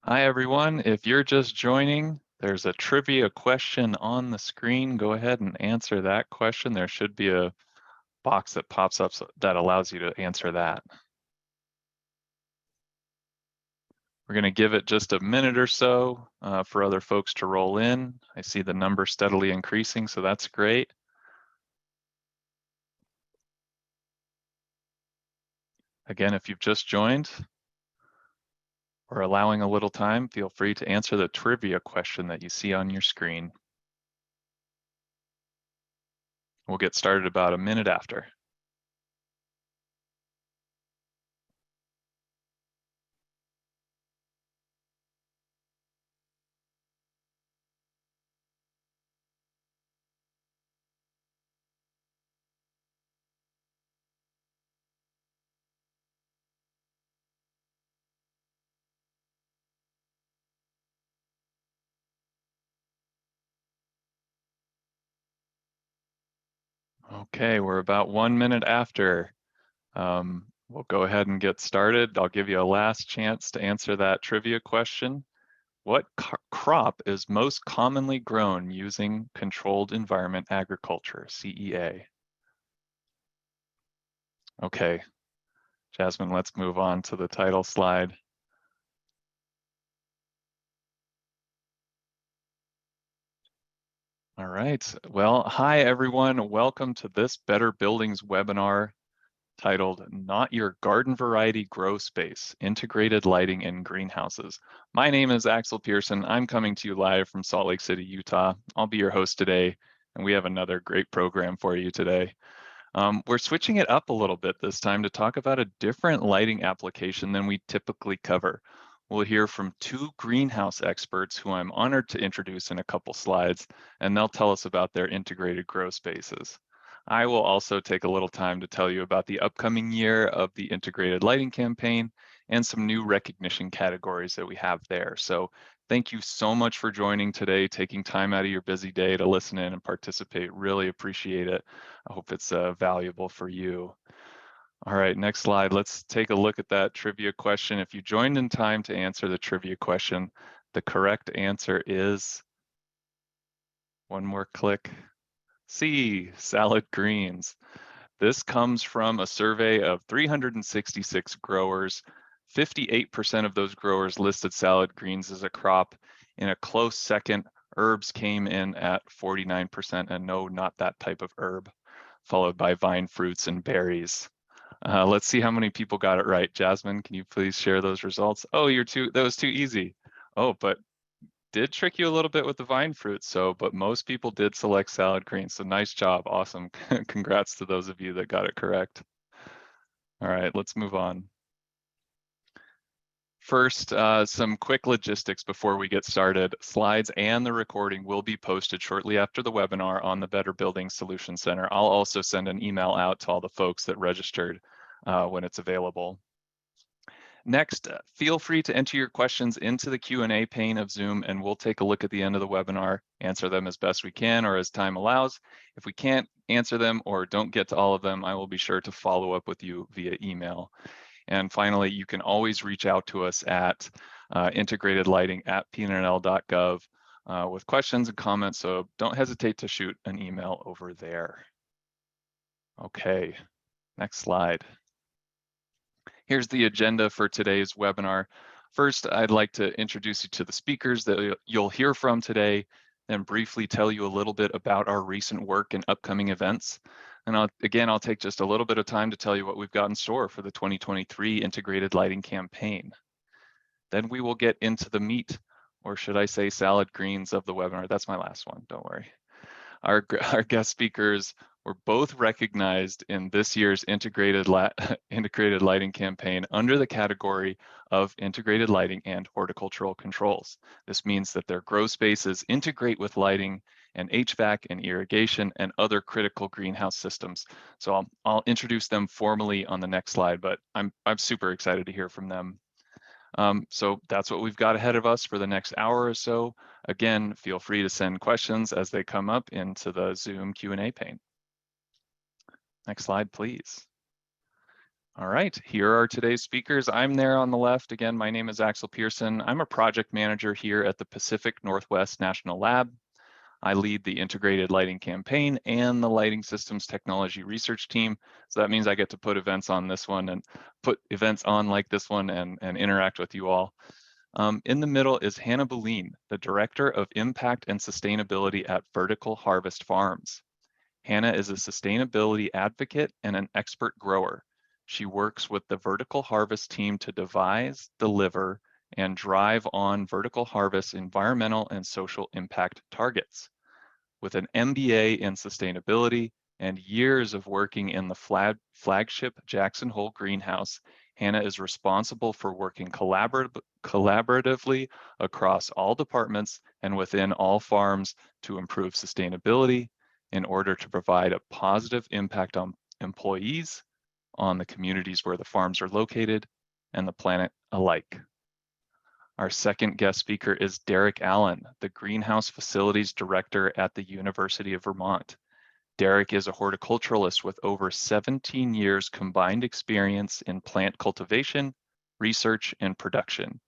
Hi, everyone. If you're just joining, there's a trivia question on the screen. Go ahead and answer that question. There should be a box that pops up that allows you to answer that. We're going to give it just a minute or so for other folks to roll in. I see the number steadily increasing, so that's great. Again, if you've just joined or allowing a little time, feel free to answer the trivia question that you see on your screen. We'll get started about a minute after. Okay, we're about 1 minute after. We'll go ahead and get started. I'll give you a last chance to answer that trivia question. What crop is most commonly grown using controlled environment agriculture, CEA? Okay, Jasmine, let's move on to the title slide. All right, well, hi everyone. Welcome to this Better Buildings webinar titled Not Your Garden Variety Grow Space, Integrated Lighting in Greenhouses. My name is Axel Pearson. I'm coming to you live from Salt Lake City, Utah. I'll be your host today, and we have another great program for you today. We're switching it up a little bit this time to talk about a different lighting application than we typically cover. We'll hear from two greenhouse experts who I'm honored to introduce in a couple slides, and they'll tell us about their integrated grow spaces. I will also take a little time to tell you about the upcoming year of the integrated lighting campaign and some new recognition categories that we have there. So thank you so much for joining today, taking time out of your busy day to listen in and participate. Really appreciate it. I hope it's valuable for you. All right, next slide. Let's take a look at that trivia question. If you joined in time to answer the trivia question, the correct answer is, one more click, C, salad greens. This comes from a survey of 366 growers. 58% of those growers listed salad greens as a crop. In a close second, herbs came in at 49%, and no, not that type of herb, followed by vine fruits and berries. Let's see how many people got it right. Jasmine, can you please share those results? Oh, that was too easy. Oh, but did trick you a little bit with the vine fruit. But most people did select salad greens. So nice job. Awesome. Congrats to those of you that got it correct. All right, let's move on. First, some quick logistics before we get started. Slides and the recording will be posted shortly after the webinar on the Better Buildings Solutions Center. I'll also send an email out to all the folks that registered when it's available. Next, feel free to enter your questions into the Q&A pane of Zoom, and we'll take a look at the end of the webinar, answer them as best we can or as time allows. If we can't answer them or don't get to all of them, I will be sure to follow up with you via email. And finally, you can always reach out to us at integratedlighting@pnl.gov with questions and comments, so don't hesitate to shoot an email over there. Okay, next slide. Here's the agenda for today's webinar. First, I'd like to introduce you to the speakers that you'll hear from today, then briefly tell you a little bit about our recent work and upcoming events. And I'll take just a little bit of time to tell you what we've got in store for the 2023 Integrated Lighting Campaign. Then we will get into the meat, or should I say salad greens of the webinar. That's my last one, don't worry. Our guest speakers were both recognized in this year's integrated lighting campaign under the category of integrated lighting and horticultural controls. This means that their grow spaces integrate with lighting and HVAC and irrigation and other critical greenhouse systems. So I'll introduce them formally on the next slide, but I'm super excited to hear from them. So that's what we've got ahead of us for the next hour or so. Again, feel free to send questions as they come up into the Zoom Q&A pane. Next slide, please. All right, here are today's speakers. I'm there on the left. Again, my name is Axel Pearson. I'm a project manager here at the Pacific Northwest National Lab. I lead the integrated lighting campaign and the lighting systems technology research team. So that means I get to put events on this one and put events on like this one and interact with you all. In the middle is Hannah Boleen, the Director of Impact and Sustainability at Vertical Harvest Farms. Hannah is a sustainability advocate and an expert grower. She works with the Vertical Harvest team to devise, deliver, and drive on Vertical Harvest's environmental and social impact targets. With an MBA in sustainability and years of working in the flagship Jackson Hole greenhouse, Hannah is responsible for working collaboratively across all departments and within all farms to improve sustainability in order to provide a positive impact on employees, on the communities where the farms are located, and the planet alike. Our second guest speaker is Derek Allen, the Greenhouse Facilities Director at the University of Vermont. Derek is a horticulturalist with over 17 years combined experience in plant cultivation, research, and production.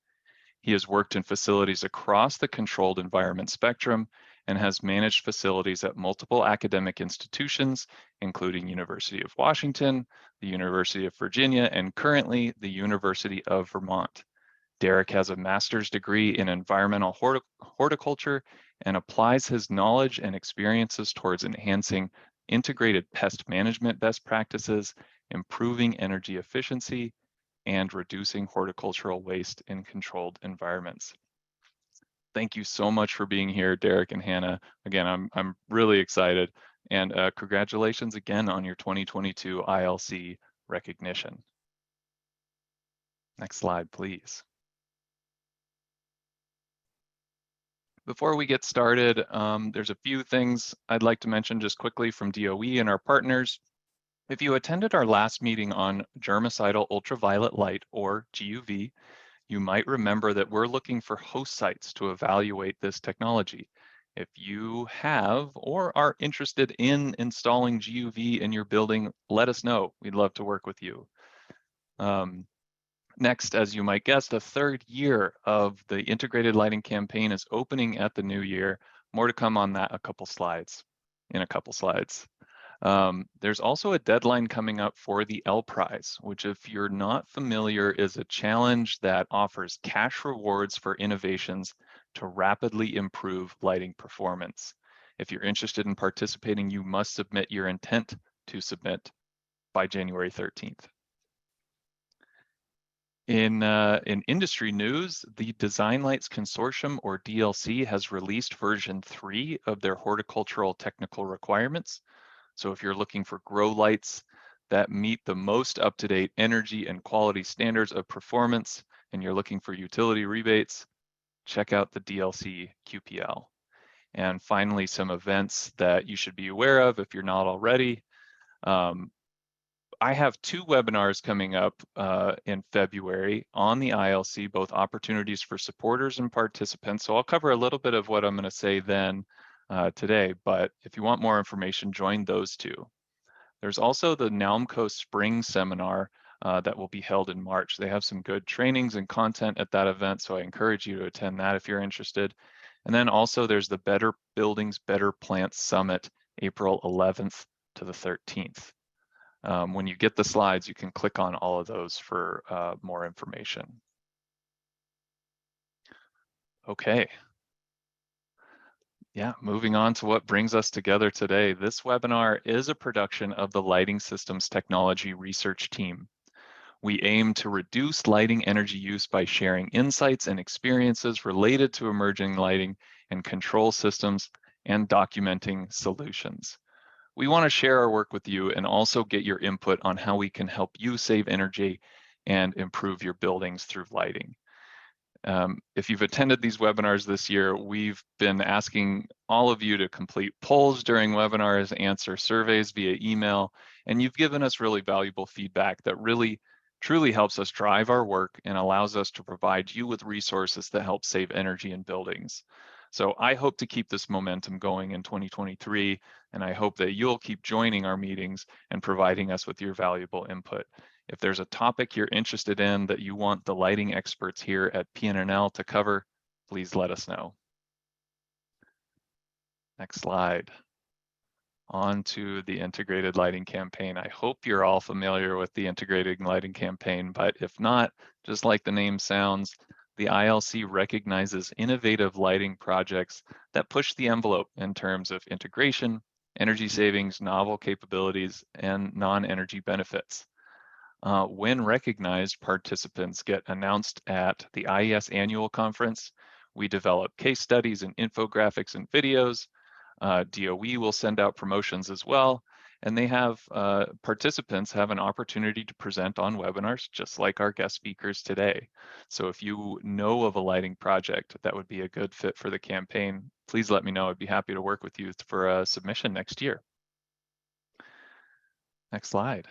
He has worked in facilities across the controlled environment spectrum and has managed facilities at multiple academic institutions, including University of Washington, the University of Virginia, and currently the University of Vermont. Derek has a master's degree in environmental horticulture and applies his knowledge and experiences towards enhancing integrated pest management best practices, improving energy efficiency, and reducing horticultural waste in controlled environments. Thank you so much for being here, Derek and Hannah. Again, I'm really excited, and congratulations again on your 2022 ILC recognition. Next slide, please. Before we get started, there's a few things I'd like to mention just quickly from DOE and our partners. If you attended our last meeting on germicidal ultraviolet light, or GUV, you might remember that we're looking for host sites to evaluate this technology. If you have or are interested in installing GUV in your building, let us know. We'd love to work with you. Next, as you might guess, the third year of the integrated lighting campaign is opening at the new year. More to come on that in a couple slides. There's also a deadline coming up for the L Prize, which, if you're not familiar, is a challenge that offers cash rewards for innovations to rapidly improve lighting performance. If you're interested in participating, you must submit your intent to submit by January 13th. In industry news, the Design Lights Consortium, or DLC, has released version 3 of their horticultural technical requirements. So if you're looking for grow lights that meet the most up-to-date energy and quality standards of performance, and you're looking for utility rebates, check out the DLC QPL. And finally, some events that you should be aware of if you're not already. I have 2 webinars coming up in February on the ILC, both opportunities for supporters and participants. So I'll cover a little bit of what I'm going to say then today, but if you want more information, join those 2. There's also the NALMCO Spring Seminar that will be held in March. They have some good trainings and content at that event, so I encourage you to attend that if you're interested. And then also there's the Better Buildings, Better Plants Summit, April 11th to the 13th. When you get the slides, you can click on all of those for more information. Okay. Yeah, moving on to what brings us together today. This webinar is a production of the Lighting Systems Technology Research Team. We aim to reduce lighting energy use by sharing insights and experiences related to emerging lighting and control systems and documenting solutions. We want to share our work with you and also get your input on how we can help you save energy and improve your buildings through lighting. If you've attended these webinars this year, we've been asking all of you to complete polls during webinars, answer surveys via email, and you've given us really valuable feedback that really truly helps us drive our work and allows us to provide you with resources that help save energy in buildings. So I hope to keep this momentum going in 2023, and I hope that you'll keep joining our meetings and providing us with your valuable input. If there's a topic you're interested in that you want the lighting experts here at PNNL to cover, please let us know. Next slide. On to the integrated lighting campaign. I hope you're all familiar with the integrated lighting campaign, but if not, just like the name sounds, the ILC recognizes innovative lighting projects that push the envelope in terms of integration, energy savings, novel capabilities, and non-energy benefits. When recognized, participants get announced at the IES annual conference. We develop case studies and infographics and videos. DOE will send out promotions as well, and they have participants have an opportunity to present on webinars, just like our guest speakers today. So if you know of a lighting project that would be a good fit for the campaign, please let me know. I'd be happy to work with you for a submission next year. Next slide.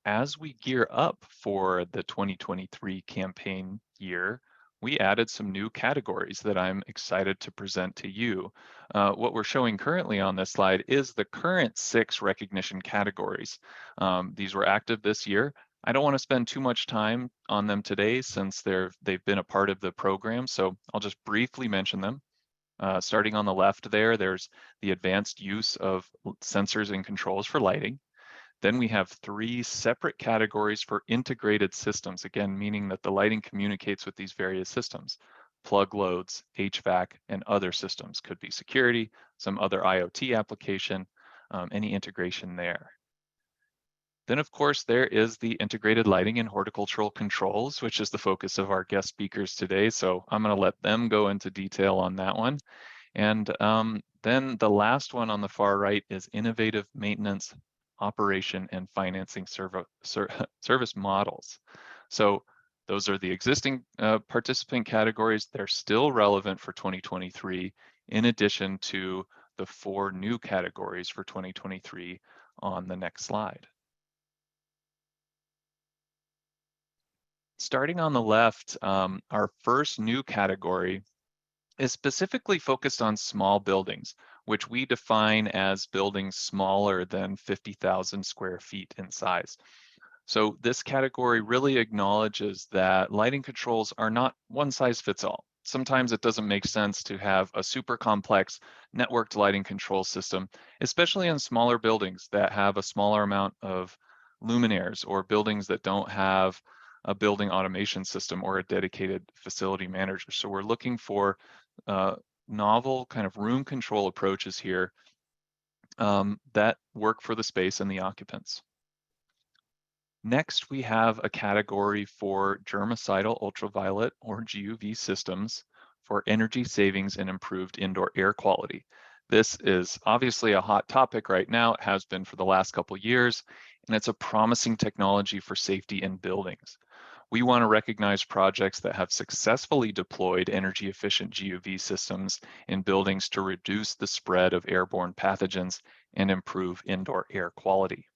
As we gear up for the 2023 campaign year, we added some new categories that I'm excited to present to you. What we're showing currently on this slide is the current 6 recognition categories. These were active this year. I don't want to spend too much time on them today since they've been a part of the program, so I'll just briefly mention them. Starting on the left there's the advanced use of sensors and controls for lighting. Then we have 3 separate categories for integrated systems, again, meaning that the lighting communicates with these various systems. Plug loads, HVAC, and other systems. Could be security, some other IoT application, any integration there. Then, of course, there is the integrated lighting and horticultural controls, which is the focus of our guest speakers today. So I'm going to let them go into detail on that one. And then the last one on the far right is innovative maintenance, operation, and financing service models. So those are the existing participant categories. They're still relevant for 2023, in addition to the 4 new categories for 2023 on the next slide. Starting on the left, our first new category is specifically focused on small buildings, which we define as buildings smaller than 50,000 square feet in size. So this category really acknowledges that lighting controls are not one size fits all. Sometimes it doesn't make sense to have a super complex networked lighting control system, especially in smaller buildings that have a smaller amount of luminaires or buildings that don't have a building automation system or a dedicated facility manager. So we're looking for novel kind of room control approaches here that work for the space and the occupants. Next, we have a category for germicidal ultraviolet or GUV systems for energy savings and improved indoor air quality. This is obviously a hot topic right now. It has been for the last couple of years, and it's a promising technology for safety in buildings. We want to recognize projects that have successfully deployed energy efficient GUV systems in buildings to reduce the spread of airborne pathogens and improve indoor air quality.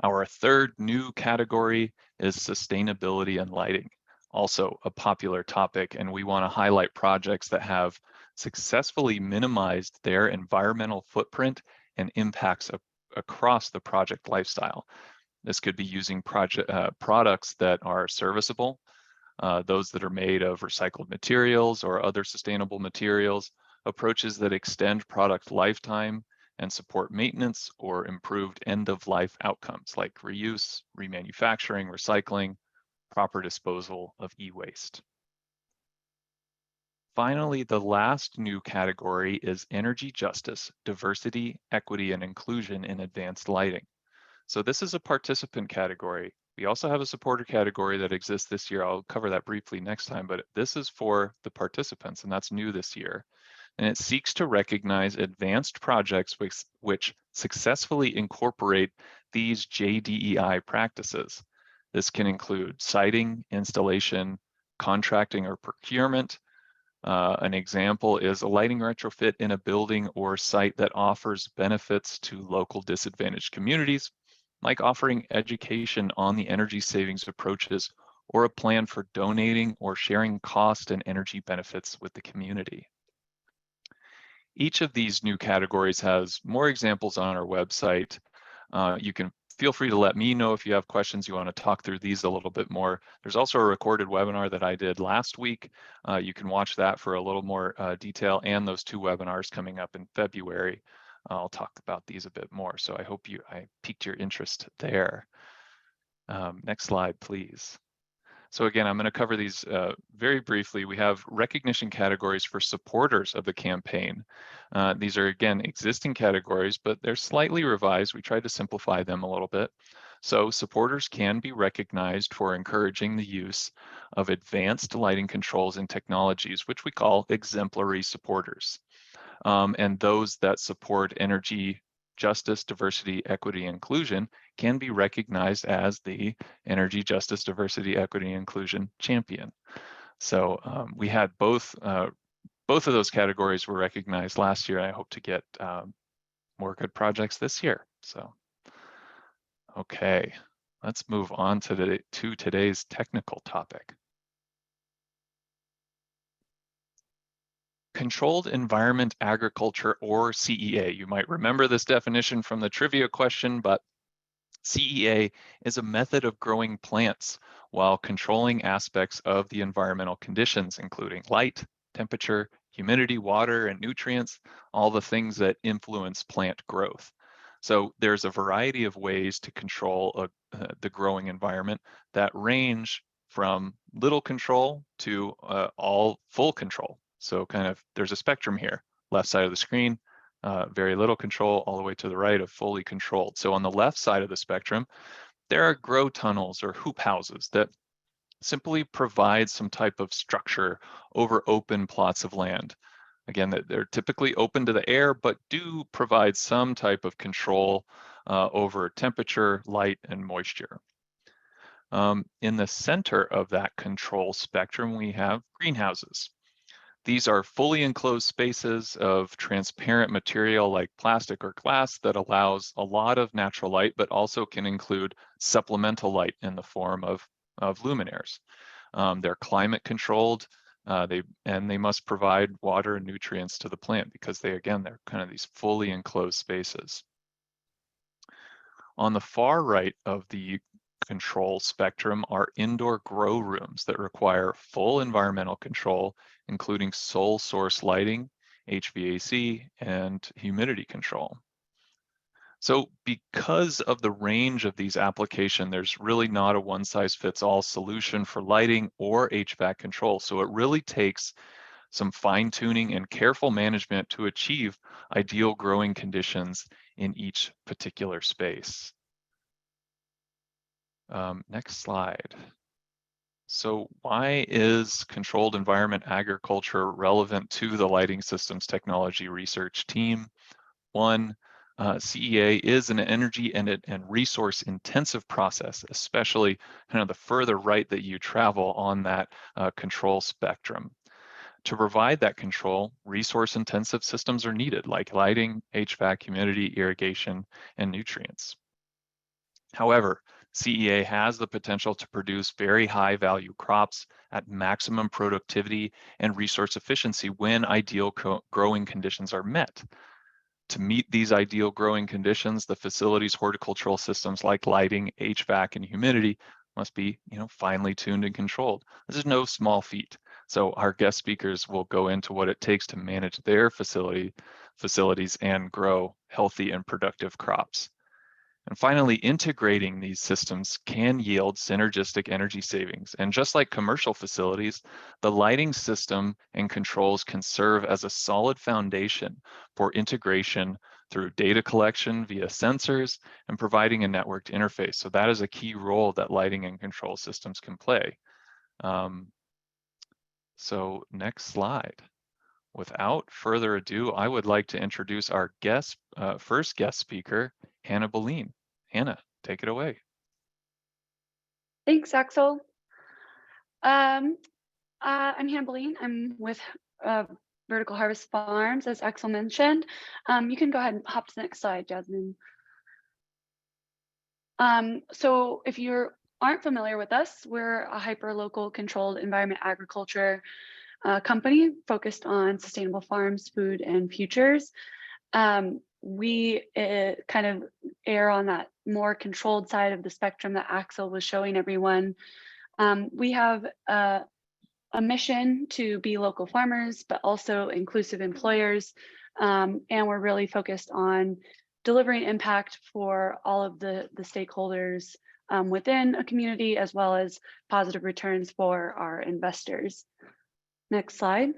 Our third new category is sustainability and lighting, also a popular topic, and we want to highlight projects that have successfully minimized their environmental footprint and impacts across the project lifestyle. This could be using products that are serviceable, those that are made of recycled materials or other sustainable materials, approaches that extend product lifetime and support maintenance or improved end-of-life outcomes like reuse, remanufacturing, recycling, proper disposal of e-waste. Finally, the last new category is energy justice, diversity, equity, and inclusion in advanced lighting. So this is a participant category. We also have a supporter category that exists this year. I'll cover that briefly next time, but this is for the participants, and that's new this year. And it seeks to recognize advanced projects which successfully incorporate these JDEI practices. This can include siting, installation, contracting, or procurement. An example is a lighting retrofit in a building or site that offers benefits to local disadvantaged communities, like offering education on the energy savings approaches or a plan for donating or sharing cost and energy benefits with the community. Each of these new categories has more examples on our website. You can feel free to let me know if you have questions, you want to talk through these a little bit more. There's also a recorded webinar that I did last week. You can watch that for a little more detail, and those 2 webinars coming up in February. I'll talk about these a bit more. So I hope I piqued your interest there. Next slide, please. So again, I'm going to cover these very briefly. We have recognition categories for supporters of the campaign. These are, again, existing categories, but they're slightly revised. We tried to simplify them a little bit. So supporters can be recognized for encouraging the use of advanced lighting controls and technologies, which we call exemplary supporters. And those that support energy justice, diversity, equity, inclusion can be recognized as the Energy Justice, Diversity, Equity, Inclusion Champion. So we had both of those categories were recognized last year. I hope to get more good projects this year. So, okay, let's move on to today's technical topic. Controlled environment agriculture, or CEA. You might remember this definition from the trivia question, but CEA is a method of growing plants while controlling aspects of the environmental conditions, including light, temperature, humidity, water, and nutrients, all the things that influence plant growth. So there's a variety of ways to control the growing environment that range from little control to all full control. So kind of there's a spectrum here. Left side of the screen, very little control, all the way to the right of fully controlled. So on the left side of the spectrum, there are grow tunnels or hoop houses that simply provide some type of structure over open plots of land. Again, they're typically open to the air, but do provide some type of control over temperature, light, and moisture. In the center of that control spectrum, we have greenhouses. These are fully enclosed spaces of transparent material like plastic or glass that allows a lot of natural light, but also can include supplemental light in the form of luminaires. They're climate controlled, they must provide water and nutrients to the plant because they're kind of these fully enclosed spaces. On the far right of the control spectrum are indoor grow rooms that require full environmental control, including sole source lighting, HVAC, and humidity control. So because of the range of these applications, there's really not a one-size-fits-all solution for lighting or HVAC control. So it really takes some fine-tuning and careful management to achieve ideal growing conditions in each particular space. Next slide. So why is controlled environment agriculture relevant to the lighting systems technology research team? One, CEA is an energy and resource intensive process, especially kind of the further right that you travel on that control spectrum. To provide that control, resource intensive systems are needed, like lighting, HVAC, humidity, irrigation, and nutrients. However, CEA has the potential to produce very high value crops at maximum productivity and resource efficiency when ideal growing conditions are met. To meet these ideal growing conditions, the facility's horticultural systems like lighting, HVAC, and humidity must be, finely tuned and controlled. This is no small feat. So our guest speakers will go into what it takes to manage their facilities and grow healthy and productive crops. And finally, integrating these systems can yield synergistic energy savings. And just like commercial facilities, the lighting system and controls can serve as a solid foundation for integration through data collection via sensors and providing a networked interface. So that is a key role that lighting and control systems can play. So next slide. Without further ado, I would like to introduce our first guest speaker, Hannah Boleen. Hannah, take it away. Thanks, Axel. I'm Hannah Boleen. I'm with Vertical Harvest Farms, as Axel mentioned. You can go ahead and hop to the next slide, Jasmine. So if you're aren't familiar with us, we're a hyper-local controlled environment agriculture company focused on sustainable farms, food, and futures. We kind of err on that more controlled side of the spectrum that Axel was showing everyone. We have a mission to be local farmers, but also inclusive employers. And we're really focused on delivering impact for all of the stakeholders within a community, as well as positive returns for our investors. Next slide.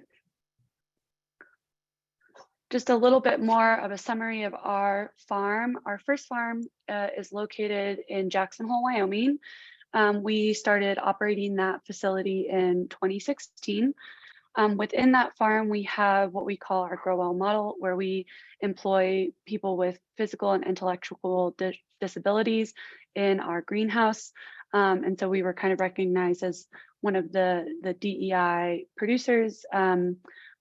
Just a little bit more of a summary of our farm. Our first farm is located in Jackson Hole, Wyoming. We started operating that facility in 2016. Within that farm, we have what we call our Grow Well model, where we employ people with physical and intellectual disabilities in our greenhouse. And so we were kind of recognized as one of the DEI producers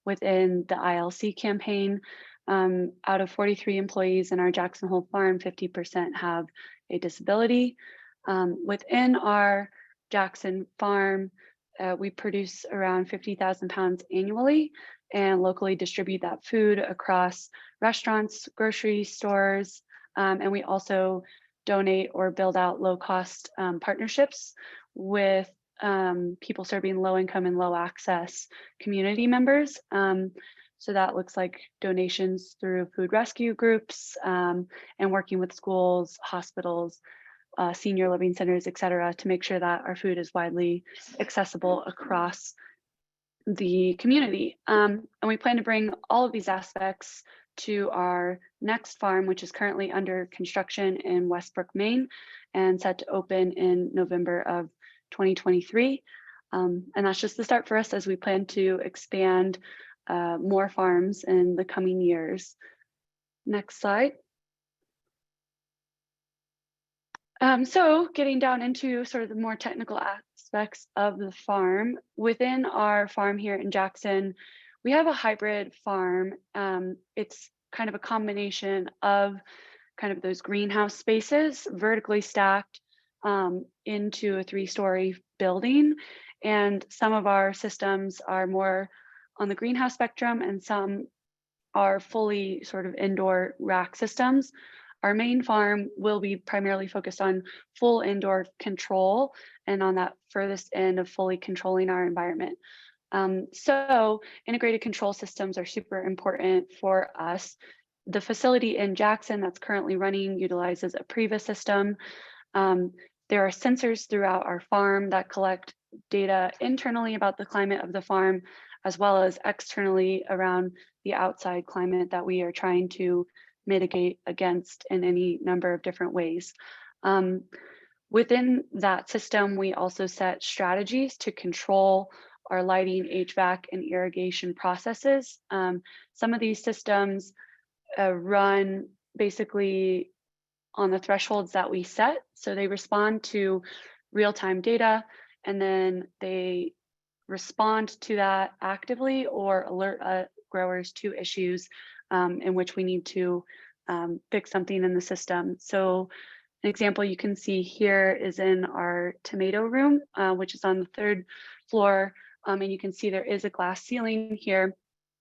within the ILC campaign. Out of 43 employees in our Jackson Hole farm, 50% have a disability. Within our Jackson farm, we produce around 50,000 pounds annually and locally distribute that food across restaurants, grocery stores, and we also donate or build out low-cost partnerships with people serving low-income and low-access community members. So that looks like donations through food rescue groups and working with schools, hospitals, senior living centers, et cetera, to make sure that our food is widely accessible across the community. And we plan to bring all of these aspects to our next farm, which is currently under construction in Westbrook, Maine, and set to open in November of 2023. And that's just the start for us as we plan to expand more farms in the coming years. Next slide. So getting down into sort of the more technical aspects of the farm, within our farm here in Jackson, we have a hybrid farm. It's kind of a combination of kind of those greenhouse spaces, vertically stacked into a 3-story building. And some of our systems are more on the greenhouse spectrum and some are fully sort of indoor rack systems. Our main farm will be primarily focused on full indoor control and on that furthest end of fully controlling our environment. So integrated control systems are super important for us. The facility in Jackson that's currently running utilizes a Priva system. There are sensors throughout our farm that collect data internally about the climate of the farm, as well as externally around the outside climate that we are trying to mitigate against in any number of different ways. Within that system, we also set strategies to control our lighting, HVAC, and irrigation processes. Some of these systems run basically on the thresholds that we set. So they respond to real-time data, and then they respond to that actively or alert growers to issues in which we need to fix something in the system. So an example you can see here is in our tomato room, which is on the 3rd floor. And you can see there is a glass ceiling here.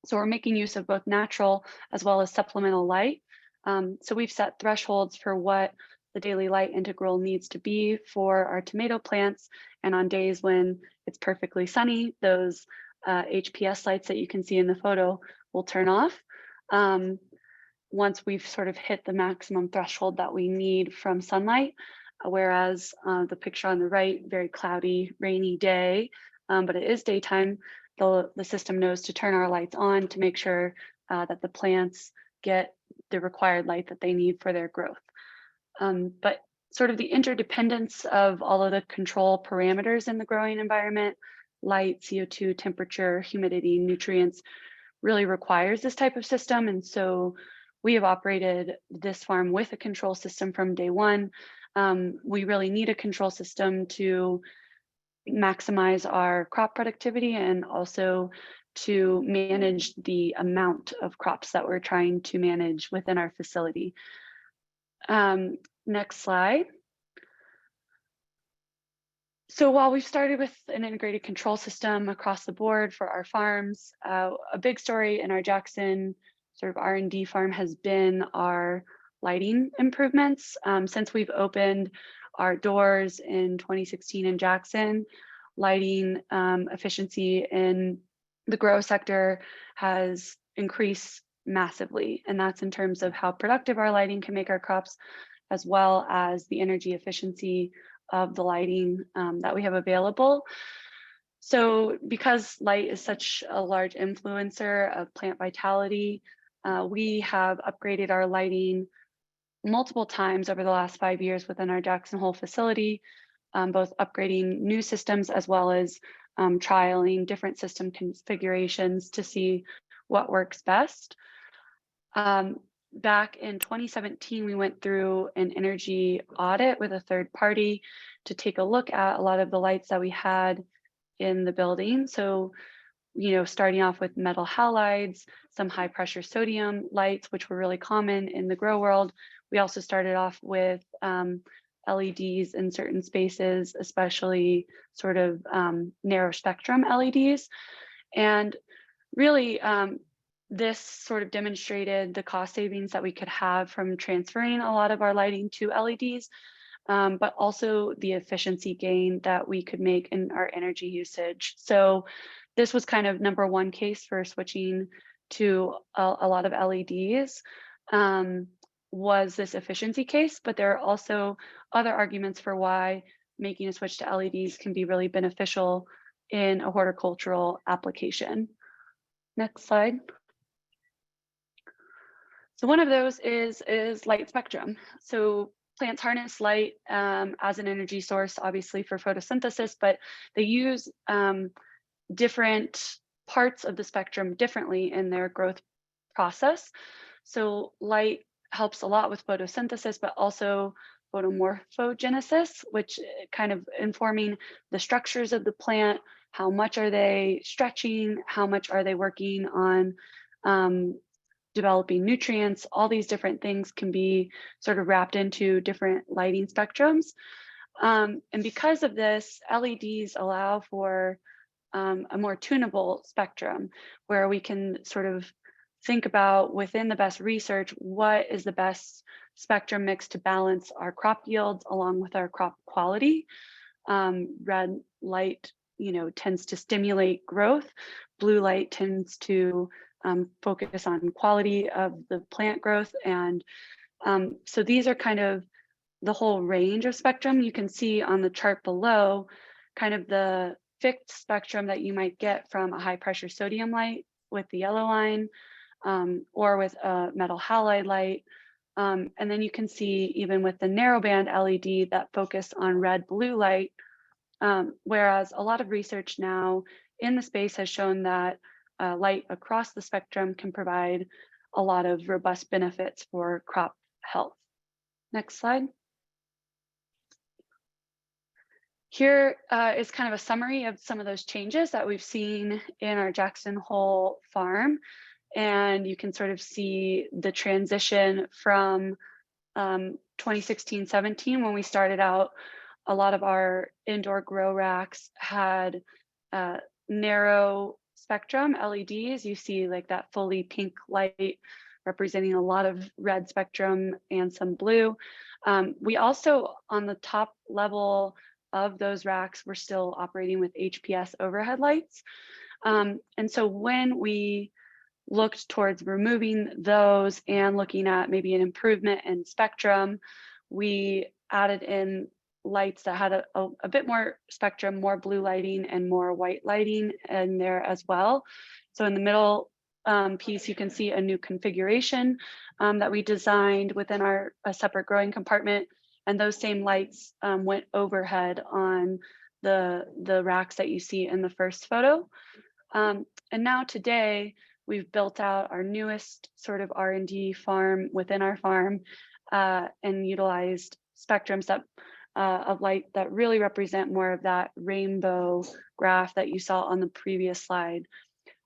So we're making use of both natural as well as supplemental light. So we've set thresholds for what the daily light integral needs to be for our tomato plants. And on days when it's perfectly sunny, those HPS lights that you can see in the photo will turn off. Once we've sort of hit the maximum threshold that we need from sunlight, whereas the picture on the right, very cloudy, rainy day, but it is daytime, the system knows to turn our lights on to make sure that the plants get the required light that they need for their growth. But sort of the interdependence of all of the control parameters in the growing environment, light, CO2, temperature, humidity, nutrients, really requires this type of system. And so we have operated this farm with a control system from day one. We really need a control system to maximize our crop productivity and also to manage the amount of crops that we're trying to manage within our facility. Next slide. So while we've started with an integrated control system across the board for our farms, a big story in our Jackson sort of R&D farm has been our lighting improvements. Since we've opened our doors in 2016 in Jackson, lighting efficiency in the grow sector has increased massively. And that's in terms of how productive our lighting can make our crops, as well as the energy efficiency of the lighting that we have available. So because light is such a large influencer of plant vitality, we have upgraded our lighting multiple times over the last 5 years within our Jackson Hole facility, both upgrading new systems as well as trialing different system configurations to see what works best. Back in 2017, we went through an energy audit with a third party to take a look at a lot of the lights that we had in the building. So, starting off with metal halides, some high pressure sodium lights, which were really common in the grow world. We also started off with LEDs in certain spaces, especially sort of narrow spectrum LEDs. And really, this sort of demonstrated the cost savings that we could have from transferring a lot of our lighting to LEDs, but also the efficiency gain that we could make in our energy usage. So this was kind of number one case for switching to a lot of LEDs, was this efficiency case, but there are also other arguments for why making a switch to LEDs can be really beneficial in a horticultural application. Next slide. So one of those is light spectrum. So plants harness light as an energy source, obviously for photosynthesis, but they use different parts of the spectrum differently in their growth process. So light helps a lot with photosynthesis, but also photomorphogenesis, which kind of informing the structures of the plant. How much are they stretching? How much are they working on developing nutrients? All these different things can be sort of wrapped into different lighting spectrums. And because of this, LEDs allow for a more tunable spectrum where we can sort of think about within the best research, what is the best spectrum mix to balance our crop yields along with our crop quality. Red light, tends to stimulate growth. Blue light tends to focus on quality of the plant growth. And so these are kind of the whole range of spectrum. You can see on the chart below, kind of the fixed spectrum that you might get from a high pressure sodium light with the yellow line, or with a metal halide light. And then you can see even with the narrowband LED that focus on red blue light, whereas a lot of research now in the space has shown that light across the spectrum can provide a lot of robust benefits for crop health. Next slide. Here is kind of a summary of some of those changes that we've seen in our Jackson Hole farm. And you can sort of see the transition from 2016-17 when we started out. A lot of our indoor grow racks had narrow spectrum LEDs. You see like that fully pink light representing a lot of red spectrum and some blue. We also, on the top level of those racks, we're still operating with HPS overhead lights. And so when we looked towards removing those and looking at maybe an improvement in spectrum, we added in lights that had a bit more spectrum, more blue lighting and more white lighting in there as well. So in the middle piece, you can see a new configuration that we designed within a separate growing compartment. And those same lights went overhead on the racks that you see in the first photo. And now today, we've built out our newest sort of R&D farm within our farm and utilized spectrums of light that really represent more of that rainbow graph that you saw on the previous slide.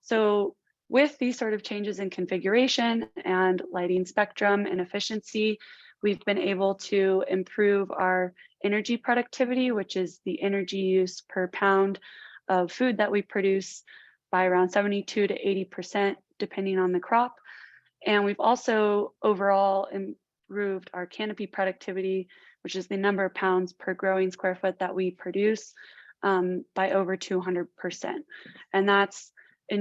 So with these sort of changes in configuration and lighting spectrum and efficiency, we've been able to improve our energy productivity, which is the energy use per pound of food that we produce, by around 72 to 80%, depending on the crop. And we've also overall improved our canopy productivity, which is the number of pounds per growing square foot that we produce, by over 200%. And that's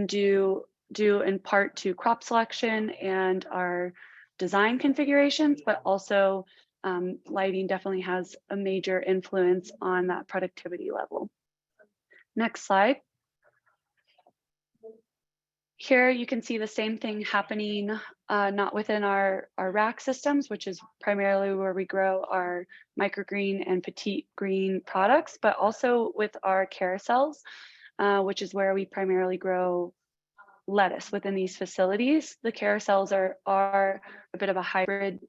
due in part to crop selection and our design configurations, but also lighting definitely has a major influence on that productivity level. Next slide. Here you can see the same thing happening, not within our rack systems, which is primarily where we grow our microgreen and petite green products, but also with our carousels, which is where we primarily grow lettuce within these facilities. The carousels are a bit of a hybrid,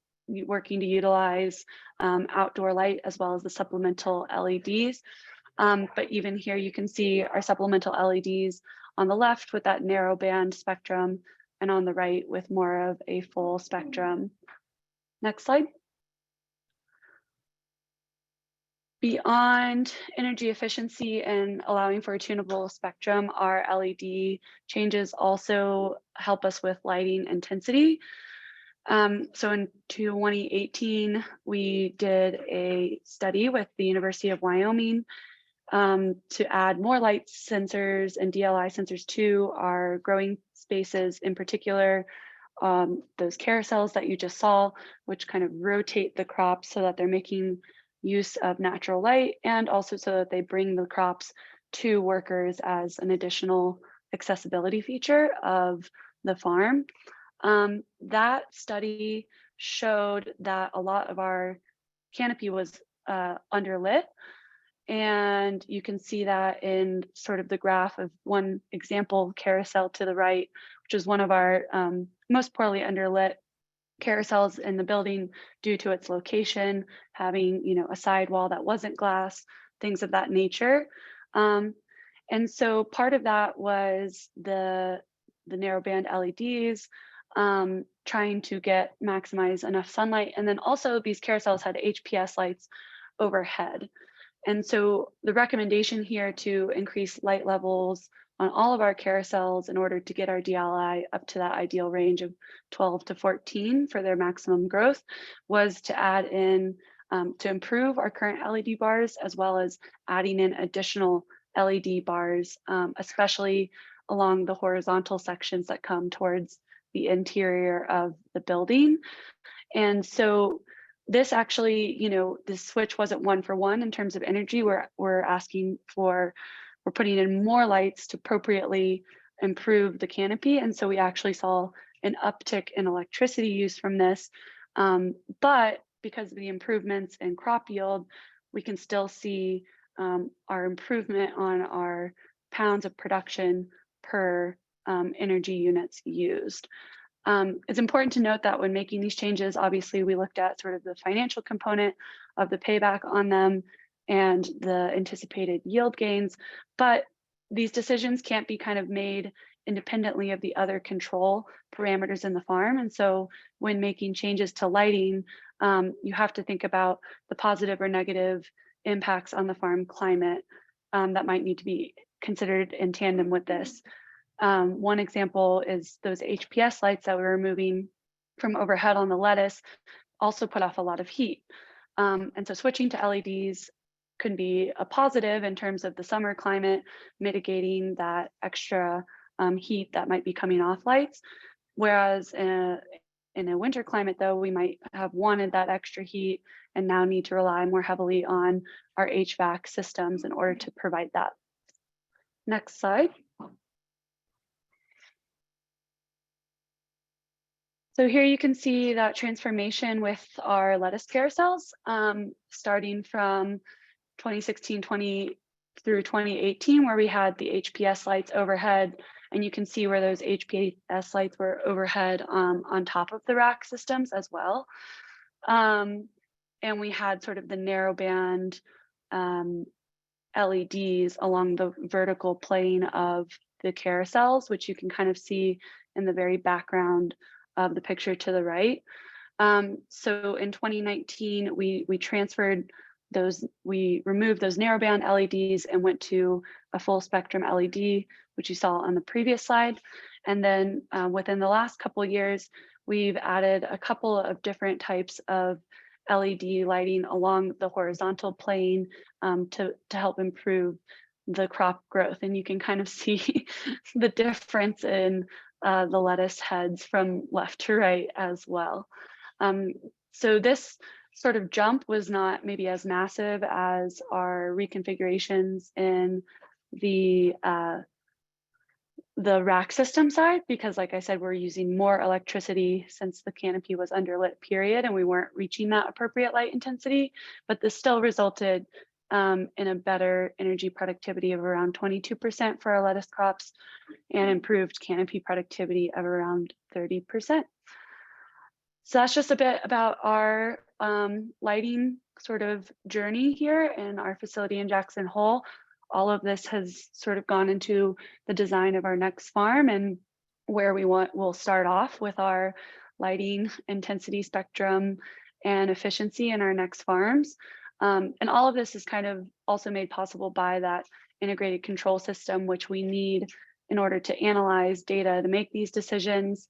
working to utilize outdoor light as well as the supplemental LEDs. But even here you can see our supplemental LEDs on the left with that narrow band spectrum, and on the right with more of a full spectrum. Next slide. Beyond energy efficiency and allowing for a tunable spectrum, our LED changes also help us with lighting intensity. So in 2018, we did a study with the University of Wyoming to add more light sensors and DLI sensors to our growing spaces, in particular, those carousels that you just saw, which kind of rotate the crops so that they're making use of natural light, and also so that they bring the crops to workers as an additional accessibility feature of the farm. That study showed that a lot of our canopy was underlit. And you can see that in sort of the graph of one example carousel to the right, which is one of our most poorly underlit carousels in the building due to its location, having, you know, a sidewall that wasn't glass, things of that nature. And so part of that was the narrowband LEDs, trying to maximize enough sunlight. And then also these carousels had HPS lights overhead. And so the recommendation here to increase light levels on all of our carousels in order to get our DLI up to that ideal range of 12 to 14 for their maximum growth was to add in, to improve our current LED bars, as well as adding in additional LED bars, especially along the horizontal sections that come towards the interior of the building. And so this actually, you know, this switch wasn't one for one in terms of energy. We're putting in more lights to appropriately improve the canopy. And so we actually saw an uptick in electricity use from this. But because of the improvements in crop yield, we can still see our improvement on our pounds of production per energy units used. It's important to note that when making these changes, obviously we looked at sort of the financial component of the payback on them and the anticipated yield gains, but these decisions can't be kind of made independently of the other control parameters in the farm. And so when making changes to lighting, you have to think about the positive or negative impacts on the farm climate that might need to be considered in tandem with this. One example is those HPS lights that we were moving from overhead on the lettuce also put off a lot of heat. And so switching to LEDs could be a positive in terms of the summer climate, mitigating that extra heat that might be coming off lights. Whereas in a winter climate, though, we might have wanted that extra heat and now need to rely more heavily on our HVAC systems in order to provide that. Next slide. So here you can see that transformation with our lettuce carousels, starting from 2016 through 2018, where we had the HPS lights overhead, and you can see where those HPS lights were overhead on top of the rack systems as well. And we had sort of the narrowband LEDs along the vertical plane of the carousels, which you can kind of see in the very background of the picture to the right. So in 2019, we transferred we removed those narrowband LEDs and went to a full spectrum LED, which you saw on the previous slide. And then within the last couple of years, we've added a couple of different types of LED lighting along the horizontal plane to help improve the crop growth. And you can kind of see the difference in the lettuce heads from left to right as well. So this sort of jump was not maybe as massive as our reconfigurations in the rack system side, because like I said, we're using more electricity since the canopy was underlit, period, and we weren't reaching that appropriate light intensity, but this still resulted in a better energy productivity of around 22% for our lettuce crops and improved canopy productivity of around 30%. So that's just a bit about our lighting sort of journey here in our facility in Jackson Hole. All of this has sort of gone into the design of our next farm and where we'll start off with our lighting intensity spectrum and efficiency in our next farms. And all of this is kind of also made possible by that integrated control system, which we need in order to analyze data to make these decisions.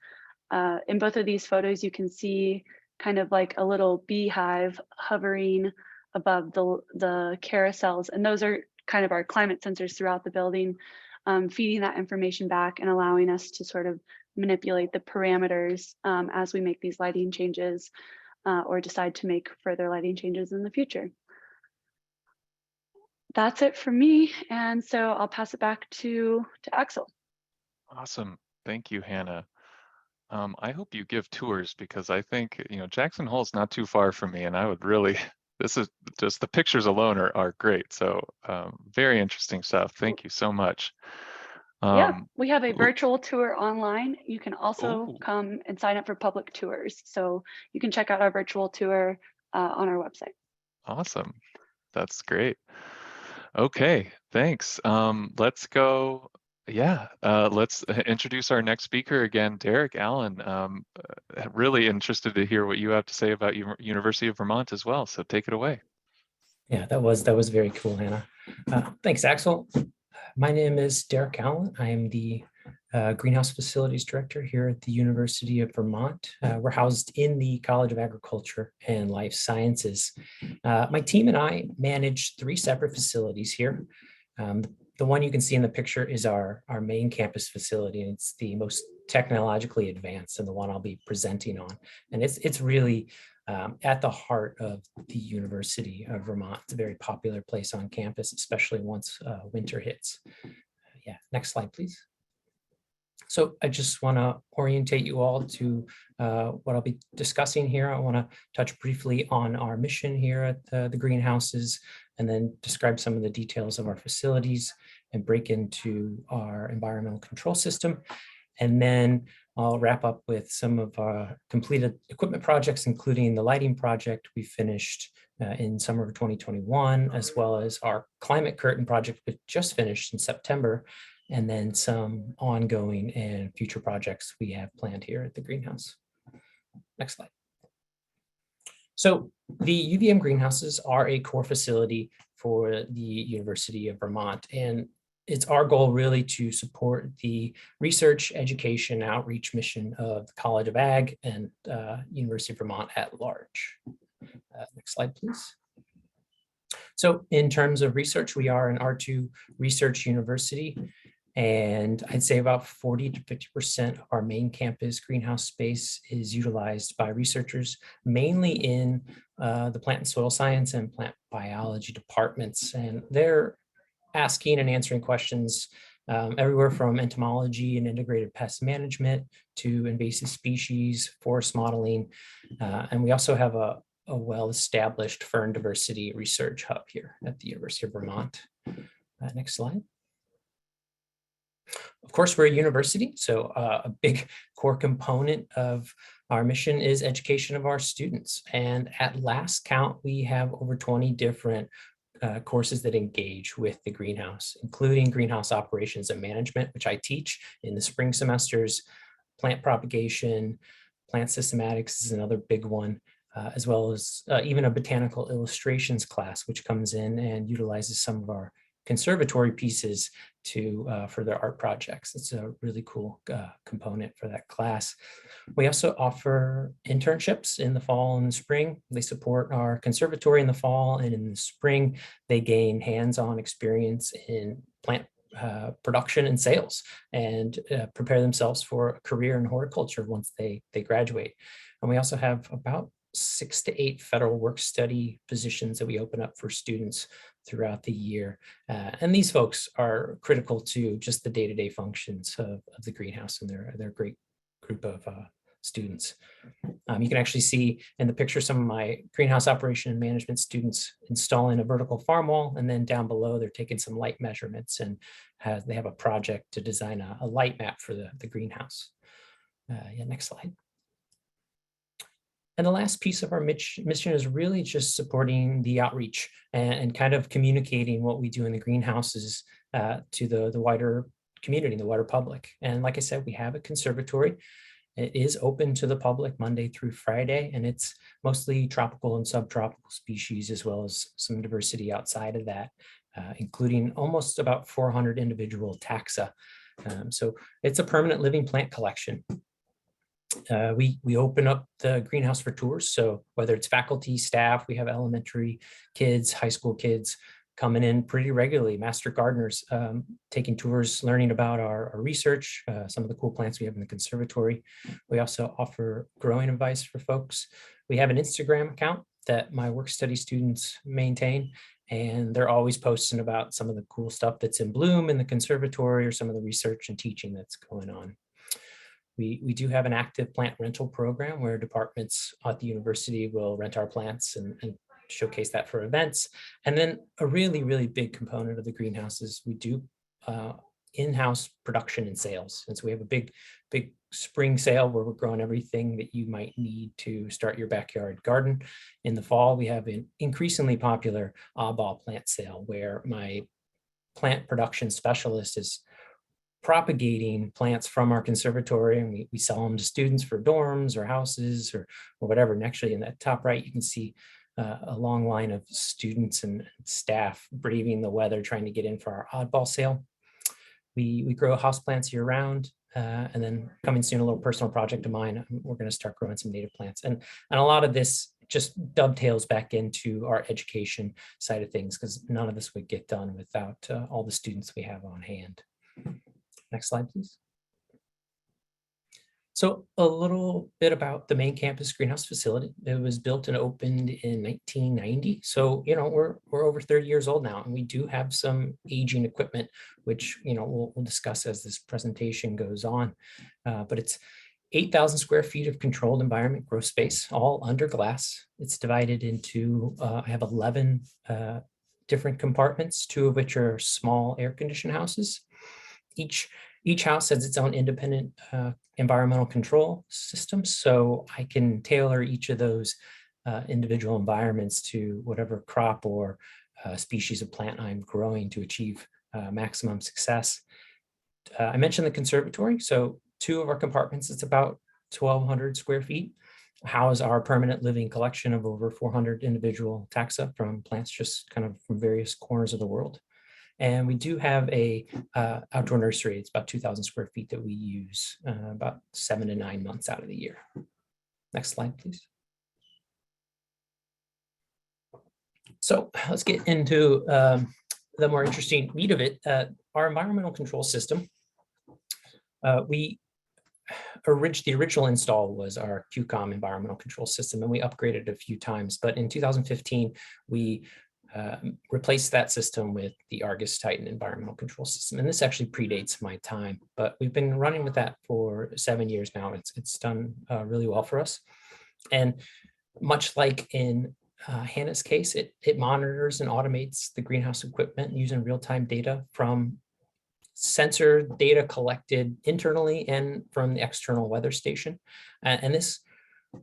In both of these photos, you can see kind of like a little beehive hovering above the carousels. And those are kind of our climate sensors throughout the building, feeding that information back and allowing us to sort of manipulate the parameters as we make these lighting changes or decide to make further lighting changes in the future. That's it for me. And so I'll pass it back to Axel. Awesome. Thank you, Hannah. I hope you give tours because I think, Jackson Hole is not too far from me and I would really, this is just the pictures alone are great. So very interesting stuff. Thank you so much. Yeah, we have a virtual tour online. You can also Ooh. come and sign up for public tours. So you can check out our virtual tour on our website. Awesome. That's great. Okay, thanks. Let's go. Yeah, let's introduce our next speaker again, Derek Allen. Really interested to hear what you have to say about University of Vermont as well. So take it away. Yeah, that was very cool, Hannah. Thanks, Axel. My name is Derek Allen. I am the Greenhouse Facilities Director here at the University of Vermont. We're housed in the College of Agriculture and Life Sciences. My team and I manage 3 separate facilities here. The one you can see in the picture is our main campus facility, and it's the most technologically advanced and the one I'll be presenting on. And it's really at the heart of the University of Vermont. It's a very popular place on campus, especially once winter hits. Yeah, next slide, please. So I just want to orientate you all to what I'll be discussing here. I want to touch briefly on our mission here at the greenhouses, and then describe some of the details of our facilities and break into our environmental control system. And then I'll wrap up with some of our completed equipment projects, including the lighting project we finished in summer of 2021, as well as our climate curtain project we just finished in September, and then some ongoing and future projects we have planned here at the greenhouse. Next slide. So the UVM greenhouses are a core facility for the University of Vermont, and it's our goal really to support the research, education, outreach mission of the College of Ag and University of Vermont at large. Next slide, please. So in terms of research, we are an R2 research university, and I'd say about 40 to 50% of our main campus greenhouse space is utilized by researchers, mainly in the plant and soil science and plant biology departments. And they're asking and answering questions everywhere from entomology and integrated pest management to invasive species, forest modeling. And we also have a well-established fern diversity research hub here at the University of Vermont. Next slide. Of course, we're a university, so a big core component of our mission is education of our students. And at last count, we have over 20 different courses that engage with the greenhouse, including greenhouse operations and management, which I teach in the spring semesters, plant propagation, plant systematics is another big one, as well as even a botanical illustrations class, which comes in and utilizes some of our conservatory pieces for their art projects. It's a really cool component for that class. We also offer internships in the fall and the spring. They support our conservatory in the fall, and in the spring, they gain hands-on experience in plant production and sales, and prepare themselves for a career in horticulture once they graduate. And we also have about 6 to 8 federal work study positions that we open up for students throughout the year. And these folks are critical to just the day-to-day functions of the greenhouse, and they're a great group of students. You can actually see in the picture some of my greenhouse operation and management students installing a vertical farm wall, and then down below they're taking some light measurements, and they have a project to design a light map for the greenhouse. Yeah, next slide. And the last piece of our mission is really just supporting the outreach and kind of communicating what we do in the greenhouses to the wider community, the wider public. And like I said, we have a conservatory. It is open to the public Monday through Friday, and it's mostly tropical and subtropical species, as well as some diversity outside of that, including almost about 400 individual taxa. So it's a permanent living plant collection. We open up the greenhouse for tours. So whether it's faculty, staff, we have elementary kids, high school kids coming in pretty regularly, master gardeners, taking tours, learning about our research, some of the cool plants we have in the conservatory. We also offer growing advice for folks. We have an Instagram account that my work study students maintain, and they're always posting about some of the cool stuff that's in bloom in the conservatory, or some of the research and teaching that's going on. We do have an active plant rental program where departments at the university will rent our plants and showcase that for events. And then a really, really big component of the greenhouse is we do in-house production and sales. And so we have a big spring sale where we're growing everything that you might need to start your backyard garden. In the fall, we have an increasingly popular oddball plant sale where my plant production specialist is propagating plants from our conservatory, and we sell them to students for dorms or houses or whatever. And actually in that top right, you can see a long line of students and staff braving the weather, trying to get in for our oddball sale. We grow houseplants year round. And then coming soon, a little personal project of mine, we're going to start growing some native plants. And a lot of this just dovetails back into our education side of things, because none of this would get done without all the students we have on hand. Next slide, please. So a little bit about the main campus greenhouse facility. It was built and opened in 1990. So, we're over 30 years old now, and we do have some aging equipment, which, we'll discuss as this presentation goes on. But it's 8,000 square feet of controlled environment grow space, all under glass. It's divided into, I have 11 different compartments, 2 of which are small air conditioned houses. Each house has its own independent environmental control system, so I can tailor each of those individual environments to whatever crop or species of plant I'm growing to achieve maximum success. I mentioned the conservatory, so 2 of our compartments, it's about 1,200 square feet, house our permanent living collection of over 400 individual taxa from plants just kind of from various corners of the world. And we do have a outdoor nursery. It's about 2,000 square feet that we use about 7 to 9 months out of the year. Next slide, please. So let's get into the more interesting meat of it. Our environmental control system, the original install was our QCOM environmental control system, and we upgraded it a few times. But in 2015, we replaced that system with the Argus Titan environmental control system. And this actually predates my time, but we've been running with that for 7 years now. It's done really well for us. And much like in Hannah's case, it monitors and automates the greenhouse equipment using real-time data from sensor data collected internally and from the external weather station. And this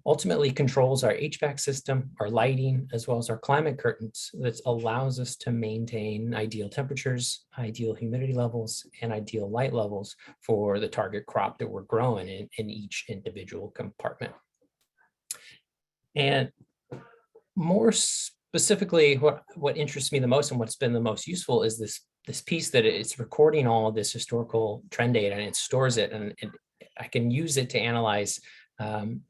ultimately controls our HVAC system, our lighting, as well as our climate curtains. That allows us to maintain ideal temperatures, ideal humidity levels, and ideal light levels for the target crop that we're growing in each individual compartment. And more specifically, what interests me the most and what's been the most useful is this piece that it's recording all of this historical trend data, and it stores it, and I can use it to analyze and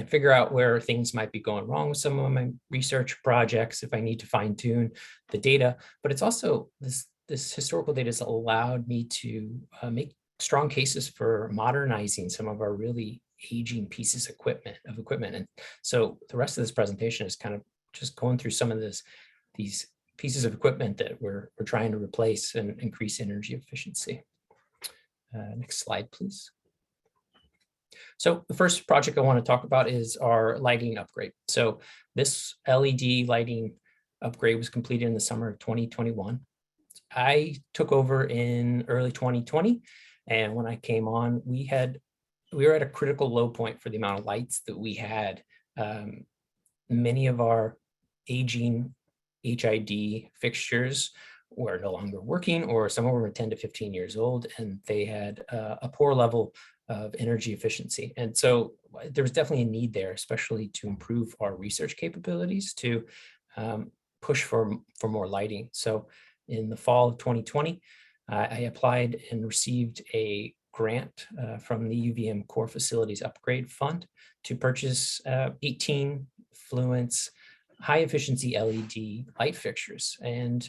figure out where things might be going wrong with some of my research projects if I need to fine tune the data. But it's also this historical data has allowed me to make strong cases for modernizing some of our really aging pieces of equipment. And so the rest of this presentation is kind of just going through some of these pieces of equipment that we're trying to replace and increase energy efficiency. Next slide, please. So the first project I want to talk about is our lighting upgrade. So this LED lighting upgrade was completed in the summer of 2021. I took over in early 2020, and when I came on, we were at a critical low point for the amount of lights that we had. Many of our aging HID fixtures were no longer working, or some of them were 10 to 15 years old, and they had a poor level of energy efficiency. And so there was definitely a need there, especially to improve our research capabilities to push for more lighting. So in the fall of 2020, I applied and received a grant from the UVM Core Facilities Upgrade Fund to purchase 18 Fluence high efficiency LED light fixtures. And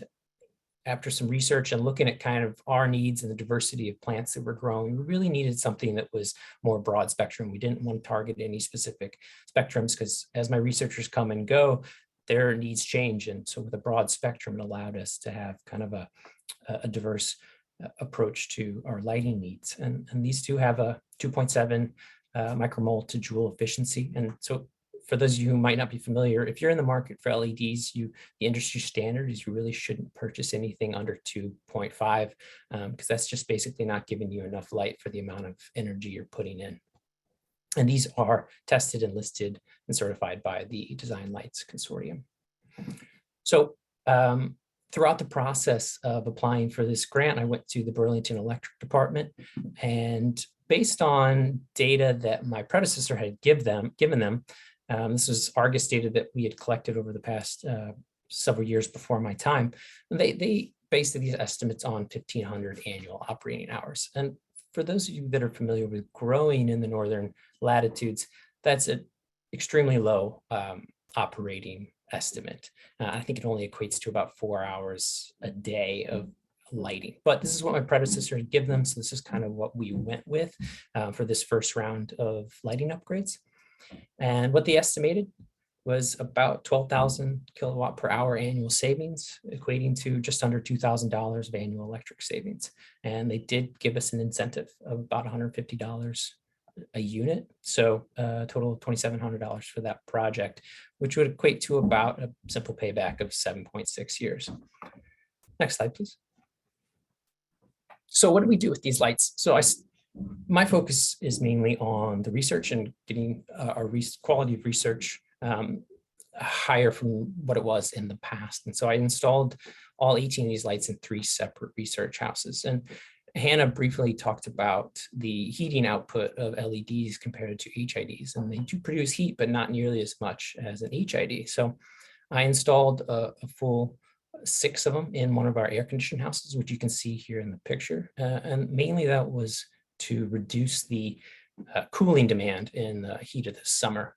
after some research and looking at kind of our needs and the diversity of plants that we're growing, we really needed something that was more broad spectrum. We didn't want to target any specific spectrums because as my researchers come and go, their needs change. And so with a broad spectrum, it allowed us to have kind of a diverse approach to our lighting needs. And these two have a 2.7 micromole to joule efficiency. And so for those of you who might not be familiar, if you're in the market for LEDs, the industry standard is you really shouldn't purchase anything under 2.5 because that's just basically not giving you enough light for the amount of energy you're putting in. And these are tested and listed and certified by the Design Lights Consortium. So throughout the process of applying for this grant, I went to the Burlington Electric Department, and based on data that my predecessor had given them, this was Argus data that we had collected over the past several years before my time. And they based these estimates on 1,500 annual operating hours. And for those of you that are familiar with growing in the northern latitudes, that's an extremely low operating estimate. I think it only equates to about 4 hours a day of lighting. But this is what my predecessor had given them. So this is kind of what we went with for this first round of lighting upgrades. And what they estimated was about 12,000 kilowatt per hour annual savings, equating to just under $2,000 of annual electric savings. And they did give us an incentive of about $150 a unit. So a total of $2,700 for that project, which would equate to about a simple payback of 7.6 years. Next slide, please. So what do we do with these lights? So my focus is mainly on the research and getting our quality of research higher from what it was in the past. And so I installed all 18 of these lights in 3 separate research houses. And Hannah briefly talked about the heating output of LEDs compared to HIDs, and they do produce heat, but not nearly as much as an HID. So I installed a full 6 of them in one of our air conditioned houses, which you can see here in the picture. And mainly that was to reduce the cooling demand in the heat of the summer.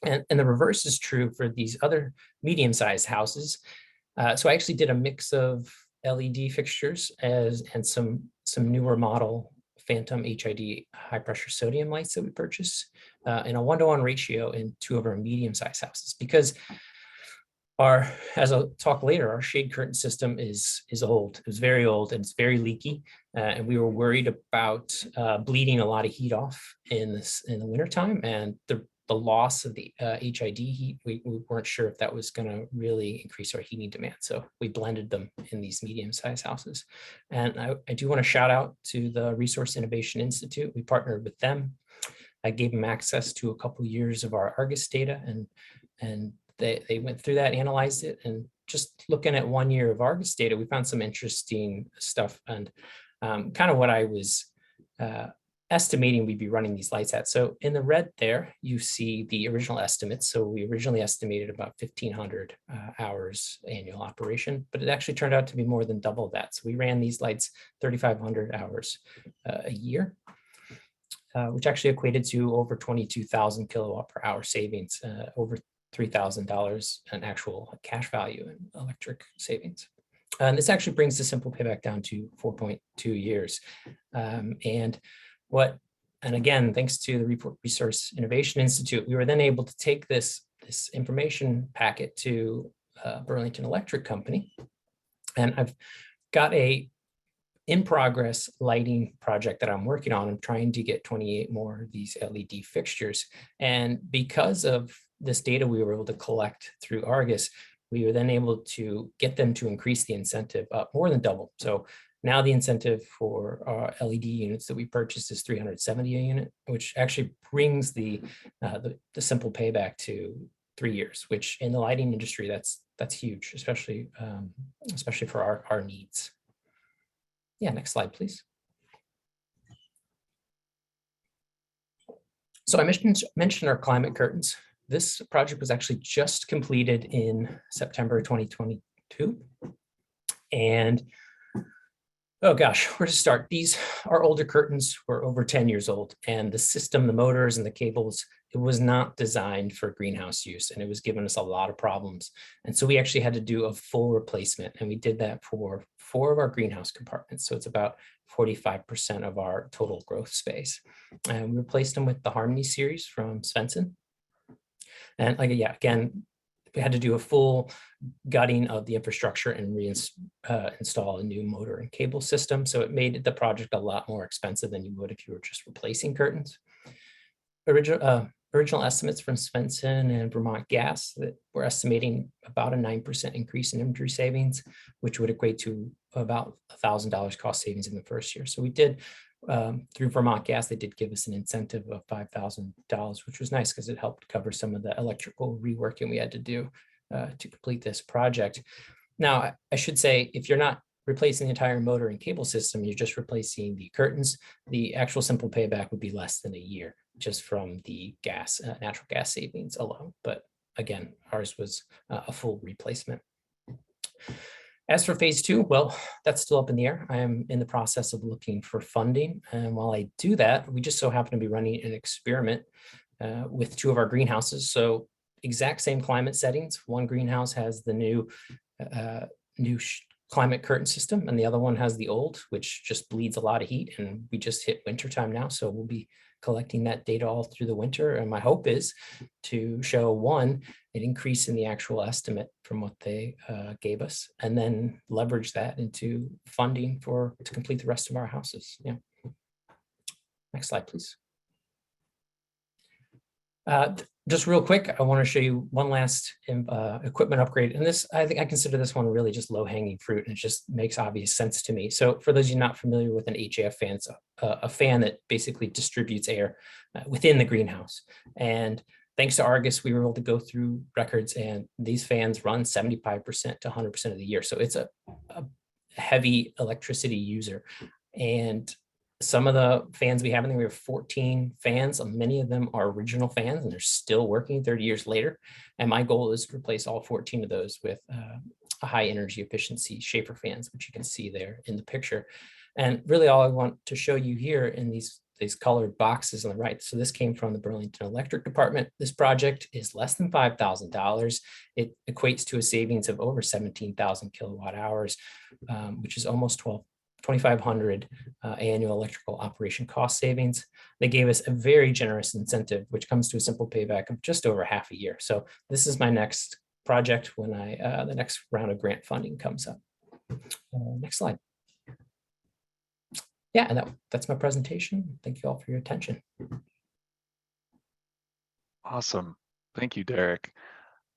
And the reverse is true for these other medium-sized houses. So I actually did a mix of LED fixtures and some newer model Phantom HID high-pressure sodium lights that we purchased in a 1-to-1 ratio in 2 of our medium-sized houses, because as I'll talk later, our shade curtain system is old. It was very old and it's very leaky. And we were worried about bleeding a lot of heat off in the wintertime, and the loss of the HID heat, we weren't sure if that was going to really increase our heating demand. So we blended them in these medium-sized houses. And I do want to shout out to the Resource Innovation Institute. We partnered with them. I gave them access to a couple years of our Argus data, and they went through that, analyzed it, and just looking at 1 year of Argus data, we found some interesting stuff. And kind of what I was estimating we'd be running these lights at. So in the red there, you see the original estimates. So we originally estimated about 1,500 hours annual operation, but it actually turned out to be more than double that. So we ran these lights 3,500 hours a year, which actually equated to over 22,000 kilowatt per hour savings, over $3,000 an actual cash value in electric savings. And this actually brings the simple payback down to 4.2 years. And again, thanks to the Resource Innovation Institute, we were then able to take this information packet to Burlington Electric Company. And I've got a in-progress lighting project that I'm working on. I'm trying to get 28 more of these LED fixtures. And because of this data we were able to collect through Argus, we were then able to get them to increase the incentive up more than double. So now the incentive for LED units that we purchased is $370 a unit, which actually brings the simple payback to 3 years, which in the lighting industry, that's huge, especially for our needs. Yeah, next slide, please. So I mentioned our climate curtains. This project was actually just completed in September 2022. And oh gosh, where to start? These are older curtains, were over 10 years old, and the system, the motors and the cables, it was not designed for greenhouse use, and it was giving us a lot of problems. And so we actually had to do a full replacement, and we did that for 4 of our greenhouse compartments. So it's about 45% of our total growth space. And we replaced them with the Harmony series from Svensson. And again, we had to do a full gutting of the infrastructure and install a new motor and cable system. So it made the project a lot more expensive than you would if you were just replacing curtains. Original estimates from Svensson and Vermont Gas that we're estimating about a 9% increase in inventory savings, which would equate to about $1,000 cost savings in the first year. So we did, through Vermont Gas, they did give us an incentive of $5,000, which was nice because it helped cover some of the electrical reworking we had to do to complete this project. Now, I should say, if you're not replacing the entire motor and cable system, you're just replacing the curtains, the actual simple payback would be less than a year, just from the natural gas savings alone. But again, ours was a full replacement. As for phase 2, well, that's still up in the air. I am in the process of looking for funding. And while I do that, we just so happen to be running an experiment with 2 of our greenhouses. So exact same climate settings. One greenhouse has the new climate curtain system, and the other one has the old, which just bleeds a lot of heat. And we just hit winter time now, so we'll be collecting that data all through the winter. And my hope is to show, one, an increase in the actual estimate from what they gave us, and then leverage that into funding to complete the rest of our houses. Yeah. Next slide, please. Just real quick, I want to show you one last equipment upgrade. And this, I think I consider this one really just low-hanging fruit, and it just makes obvious sense to me. So for those of you not familiar with an HVAC fan, it's a fan that basically distributes air within the greenhouse. And thanks to Argus, we were able to go through records, and these fans run 75% to 100% of the year. So it's a heavy electricity user. And some of the fans we have in there, we have 14 fans. Many of them are original fans, and they're still working 30 years later. And my goal is to replace all 14 of those with a high energy efficiency Schaefer fans, which you can see there in the picture. And really all I want to show you here in these colored boxes on the right. So this came from the Burlington Electric Department. This project is less than $5,000. It equates to a savings of over 17,000 kilowatt hours, which is almost 2,500 annual electrical operation cost savings. They gave us a very generous incentive, which comes to a simple payback of just over half a year. So this is my next project when the next round of grant funding comes up. Next slide. Yeah, and that's my presentation. Thank you all for your attention. Awesome. Thank you, Derek.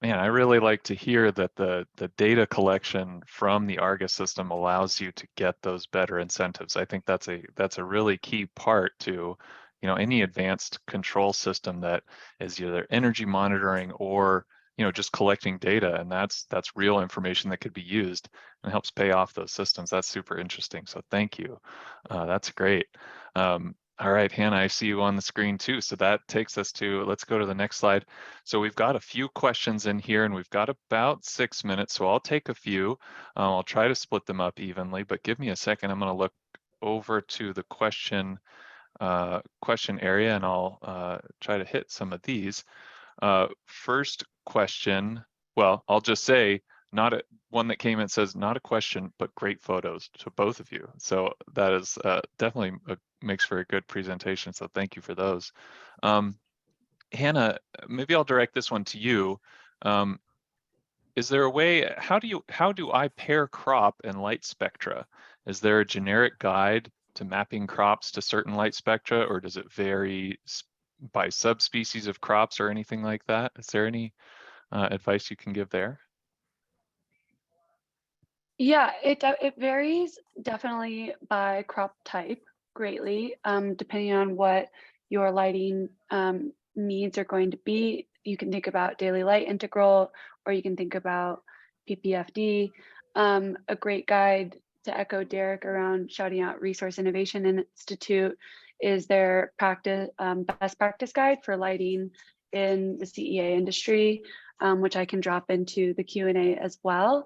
Man, I really like to hear that the data collection from the Argus system allows you to get those better incentives. I think that's a really key part to, any advanced control system that is either energy monitoring or, just collecting data, and that's real information that could be used and helps pay off those systems. That's super interesting. So thank you. That's great. All right, Hannah, I see you on the screen too. So that takes us to, let's go to the next slide. So we've got a few questions in here and we've got about 6 minutes. So I'll take a few. I'll try to split them up evenly, but give me a second. I'm going to look over to the question area and I'll try to hit some of these. First question, well, I'll just say, one that came in says, not a question, but great photos to both of you. So that is definitely makes for a good presentation. So thank you for those. Hannah, maybe I'll direct this one to you. Is there a way, how do I pair crop and light spectra? Is there a generic guide to mapping crops to certain light spectra, or does it vary by subspecies of crops or anything like that? Is there any advice you can give there? Yeah, it varies definitely by crop type greatly, depending on what your lighting needs are going to be. You can think about daily light integral, or you can think about PPFD. A great guide, to echo Derek around shouting out Resource Innovation Institute, is their best practice guide for lighting in the CEA industry, which I can drop into the Q&A as well.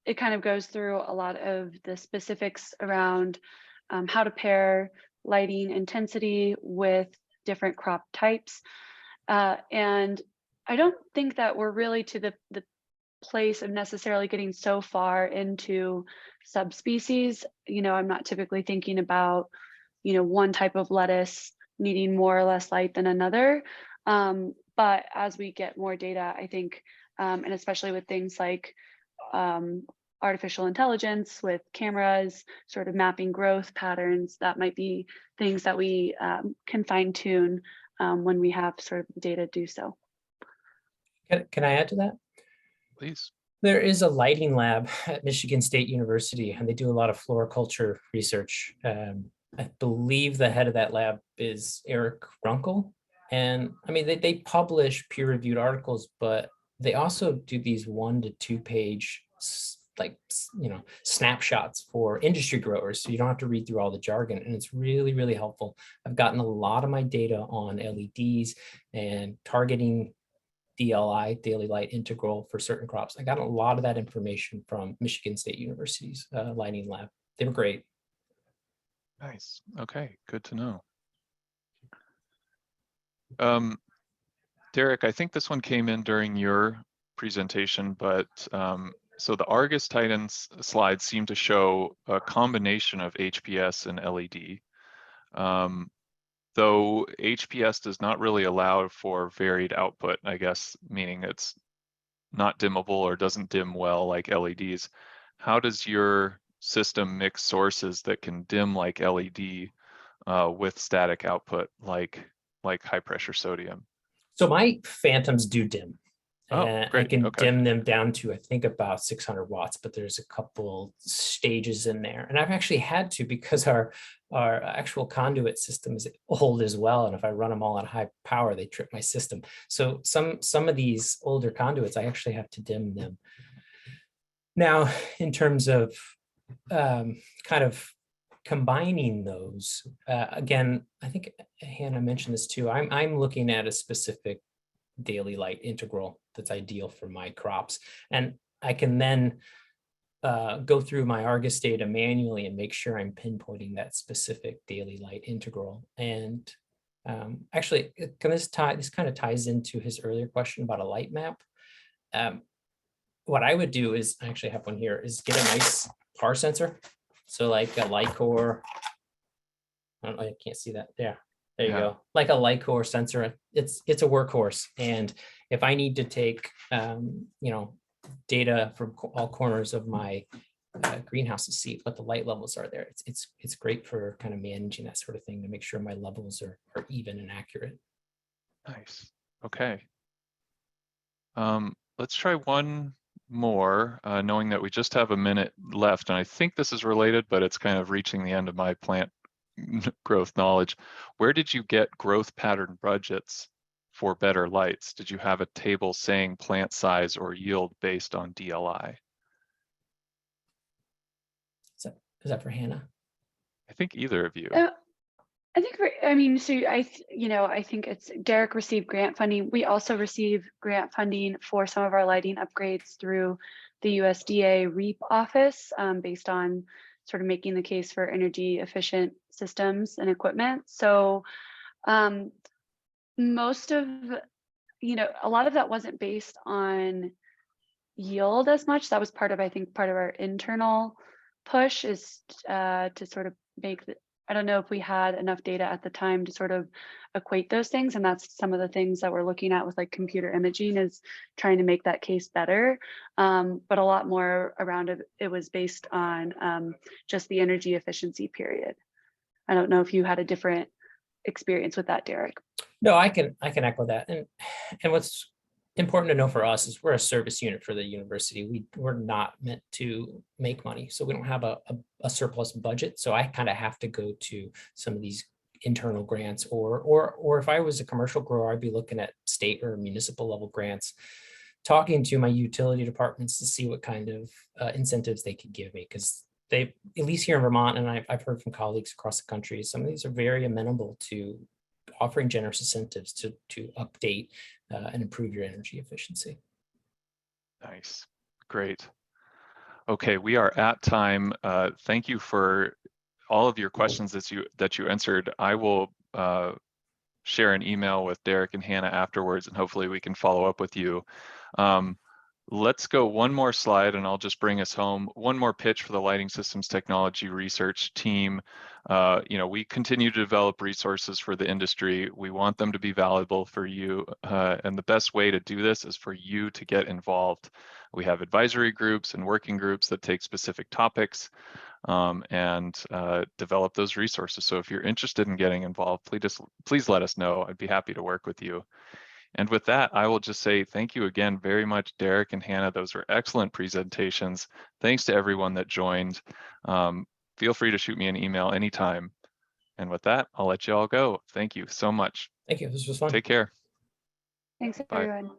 It kind of goes through a lot of the specifics around how to pair lighting intensity with different crop types. And I don't think that we're really to the place of necessarily getting so far into subspecies. I'm not typically thinking about, one type of lettuce needing more or less light than another. But as we get more data, I think, and especially with things like artificial intelligence with cameras, sort of mapping growth patterns, that might be things that we can fine tune when we have sort of data do so. Can I add to that? Please. There is a lighting lab at Michigan State University, and they do a lot of floriculture research. I believe the head of that lab is Eric Runkle. And I mean, they publish peer-reviewed articles, but they also do these 1 to 2 page snapshots for industry growers, so you don't have to read through all the jargon, and it's really, really helpful. I've gotten a lot of my data on LEDs and targeting DLI, daily light integral, for certain crops. I got a lot of that information from Michigan State University's lighting lab. They were great. Nice. Okay, good to know. Derek, I think this one came in during your presentation, but so the Argus Titans slides seem to show a combination of HPS and LED, though HPS does not really allow for varied output, I guess, meaning it's not dimmable or doesn't dim well like LEDs. How does your system mix sources that can dim like LED with static output like high pressure sodium? So my phantoms do dim. Oh, great. I can Okay. dim them down to, I think, about 600 watts, but there's a couple stages in there. And I've actually had to, because our actual conduit system is old as well. And if I run them all at high power, they trip my system. So some of these older conduits, I actually have to dim them. Now, in terms of kind of combining those, again, I think Hannah mentioned this too. I'm looking at a specific daily light integral that's ideal for my crops, and I can then go through my Argus data manually and make sure I'm pinpointing that specific daily light integral. And actually, this kind of ties into his earlier question about a light map. What I would do is, I actually have one here, is get a nice PAR sensor. So like a light core, I can't see that. There you go. Like a Lycor sensor. It's a workhorse. And if I need to take data from all corners of my greenhouse to see what the light levels are there, it's great for kind of managing that sort of thing to make sure my levels are even and accurate. Nice. Okay. Let's try one more, knowing that we just have a minute left, and I think this is related, but it's kind of reaching the end of my plant growth knowledge. Where did you get growth pattern budgets for better lights? Did you have a table saying plant size or yield based on DLI? Is that for Hannah? I think either of you. I think, I mean, so I think it's Derek received grant funding. We also receive grant funding for some of our lighting upgrades through the USDA REAP office, based on sort of making the case for energy efficient systems and equipment. So most of, a lot of that wasn't based on yield as much. That was I think part of our internal push is to sort of make I don't know if we had enough data at the time to sort of equate those things. And that's some of the things that we're looking at with like computer imaging, is trying to make that case better. But a lot more around it was based on just the energy efficiency period. I don't know if you had a different experience with that, Derek. No, I can echo that. And what's important to know for us is we're a service unit for the university. We're not meant to make money, so we don't have a surplus budget. So I kind of have to go to some of these internal grants, or if I was a commercial grower, I'd be looking at state or municipal level grants, talking to my utility departments to see what kind of incentives they could give me, because they, at least here in Vermont, and I've heard from colleagues across the country, some of these are very amenable to offering generous incentives to update and improve your energy efficiency. Nice, great. Okay, we are at time. Thank you for all of your questions that you answered. I will share an email with Derek and Hannah afterwards, and hopefully we can follow up with you. Let's go one more slide and I'll just bring us home. One more pitch for the Lighting Systems Technology Research team. We continue to develop resources for the industry. We want them to be valuable for you. And the best way to do this is for you to get involved. We have advisory groups and working groups that take specific topics and develop those resources. So if you're interested in getting involved, please let us know. I'd be happy to work with you. And with that, I will just say thank you again very much, Derek and Hannah. Those were excellent presentations. Thanks to everyone that joined. Feel free to shoot me an email anytime. And with that, I'll let you all go. Thank you so much. Thank you. This was fun. Take care. Thanks, Bye. everyone.